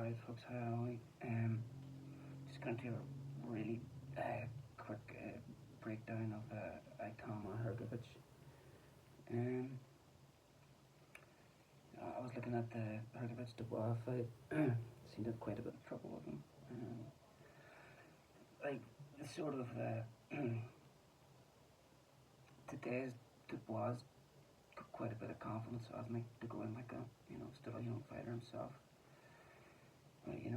Alright folks, how are we? Just going to do a really quick breakdown of Itauma Hrgovich. Um, I was looking at the Hrgovich Dubois fight. Seemed to have quite a bit of trouble with him. Like, the sort of today's Dubois got quite a bit of confidence, hasn't he, to go in like a, still a young fighter himself.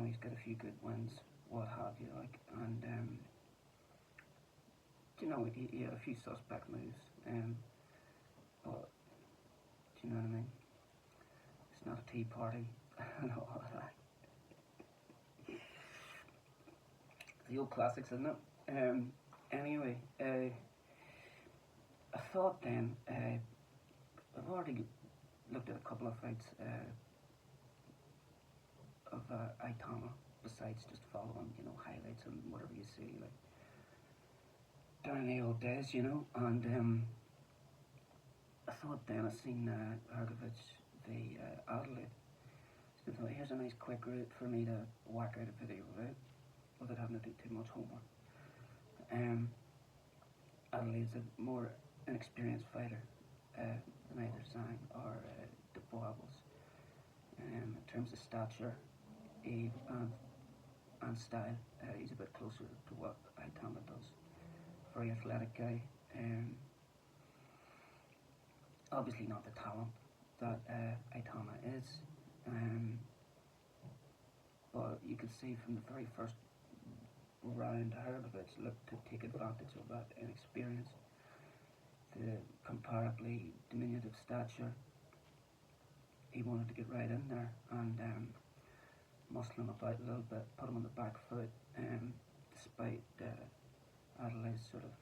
He's got a few good wins, what have you, like, and he had a few suspect moves, but do you know what I mean? It's not a tea party and all of that. The old classics, isn't it? Anyway, I thought then, I've already looked at a couple of fights of Itauma, besides just following, highlights and whatever you see, like, down in the old days, and I thought then I seen Hrgovich v Adelaide. So I thought, here's a nice quick route for me to whack out a video without having to do too much homework. Adelaide's a more inexperienced fighter than either Zhang or Dubois was. In terms of stature, age, and style, he's a bit closer to what Itauma does. Very athletic guy. Obviously not the talent that Itauma is, but you could see from the very first round Hrgovich looked to take advantage of that inexperience, the comparably diminutive stature. He wanted to get right in there and muscle him about a little bit, put him on the back foot, despite Adelaide's sort of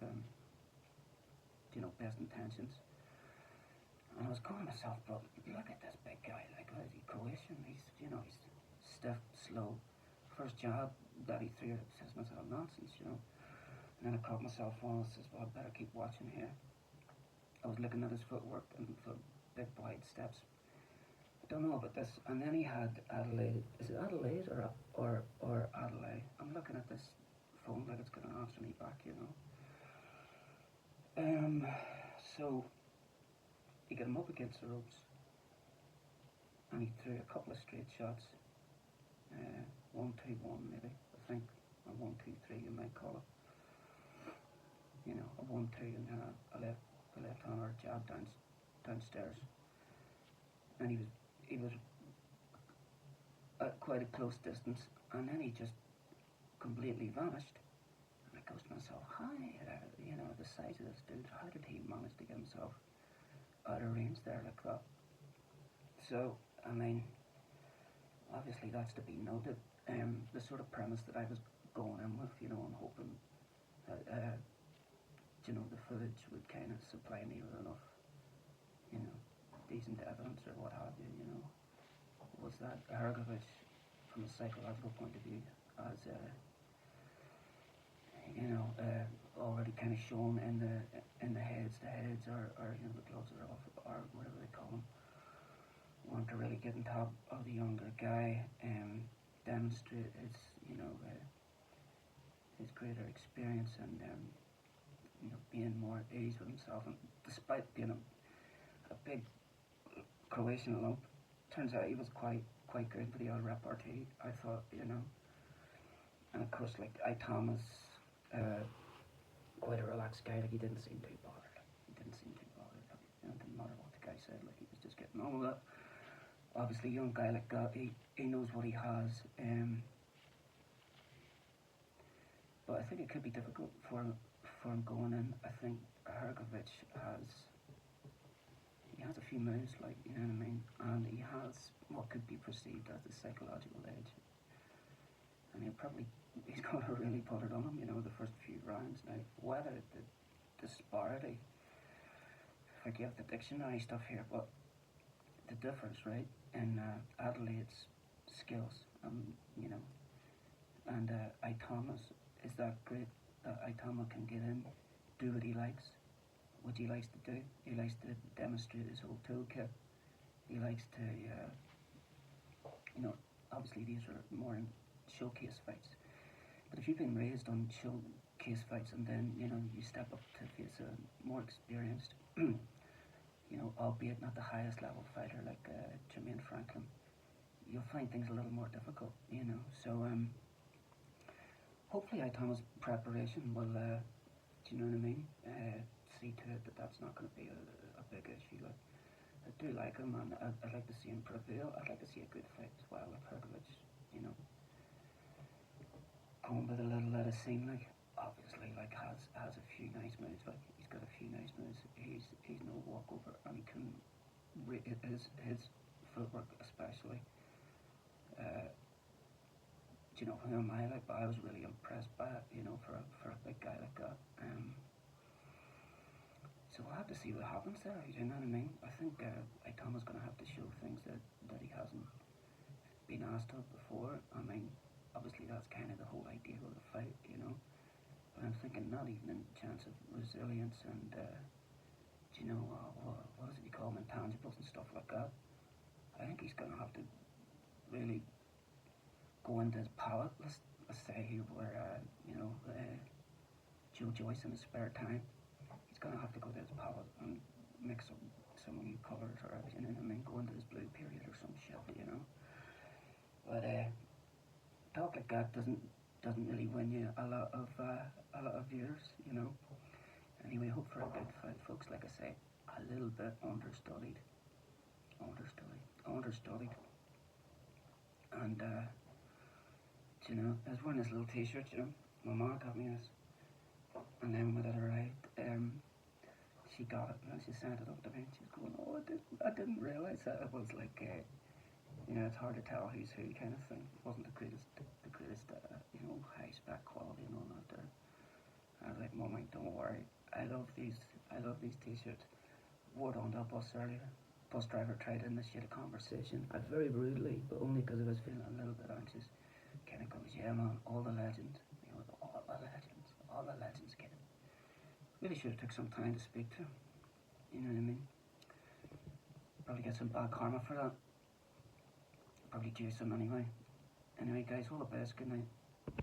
best intentions. And I was going to myself, but look at this big guy, like, is he Croatian? He's stiff, slow. First jab that he threw, says myself, nonsense, And then I caught myself on and says, well, I better keep watching here. I was looking at his footwork and for big wide steps. I don't know about this. And then he had Adelaide. Is it Adelaide or Adelaide? I'm looking at this phone like it's going to answer me back, So he got him up against the ropes, and he threw a couple of straight shots. 1, 2, 1 maybe, I think, or 1, 2, 3 you might call it. A 1, 2 and then a left hand or a jab downstairs. And he was at quite a close distance, and then he just completely vanished. And I goes to myself, hi, the size of this dude, how did he manage to get himself out of range there like that? So, I mean, obviously that's to be noted. The sort of premise that I was going in with, and hoping that, the footage would kind of supply me with enough, decent evidence or what have you, was that Hrgovich, from a psychological point of view, as already kind of shown in the heads to heads or the gloves are off or whatever they call them, want to really get on top of the younger guy and demonstrate his his greater experience and being more at ease with himself. And despite being a big Croatian lump, turns out he was quite good for the old repartee, I thought, And of course, like, Itauma's quite a relaxed guy, like, he didn't seem too bothered. It didn't matter what the guy said, like, he was just getting on with it. Obviously, a young guy like that, he knows what he has, but I think it could be difficult for him going in. I think Hrgovich has a few moves, like, you know what I mean, and he has what could be perceived as the psychological edge, and he's going to really put it on him, the first few rounds. Now, whether the disparity, forgive the dictionary stuff here, but the difference, right, in Adelaide's skills, and Itauma's is that great that Itauma can get in, do what he likes, what he likes to do. He likes to demonstrate his whole toolkit. He likes to, obviously these are more in showcase fights. But if you've been raised on showcase fights and then you step up to face a more experienced, albeit not the highest level fighter like Jermaine Franklin, you'll find things a little more difficult. So hopefully Itauma's preparation will, do you know what I mean? See to it that that's not going to be a big issue. Like, I do like him, and I'd like to see him prevail. I'd like to see a good fight as well with Hrgovich. Going with a little let us sing, like obviously like has a few nice moves. Like he's got a few nice moves. He's no walkover, and he can his footwork especially. Who am I like? But I was really impressed by it. For a big guy like that. So we'll have to see what happens there. You know what I mean? I think Itauma's going to have to show things that he hasn't been asked of before. I mean, obviously that's kind of the whole idea of the fight, But I'm thinking not even in chance of resilience and, what is it you call them, intangibles and stuff like that. I think he's going to have to really go into his palette. Let's say he were, Joe Joyce in his spare time. He's going to have to go to his palette and mix up some new colours, or go into his blue period or some shit, But talk like that doesn't really win you a lot of viewers, Anyway, hope for a good fight, folks. Like I say, a little bit understudied, and I was wearing this little T-shirt, My mom got me this, and then when it arrived, she got it and she sent it up to me. And she was going, "Oh, I didn't realise that it was like." It's hard to tell who's who kind of thing. It wasn't the greatest, high spec quality and all that there. I was like, "Mummy, don't worry. I love these T-shirts." Wore it onto a bus earlier. Bus driver tried to initiate a conversation. Very rudely, but only because I was feeling a little bit anxious. Kind of goes, "Yeah, man, all the legends. All the legends, kid." Really should have took some time to speak to him. You know what I mean? Probably get some bad karma for that. Probably juice him anyway. Anyway, guys, all the best. Good night.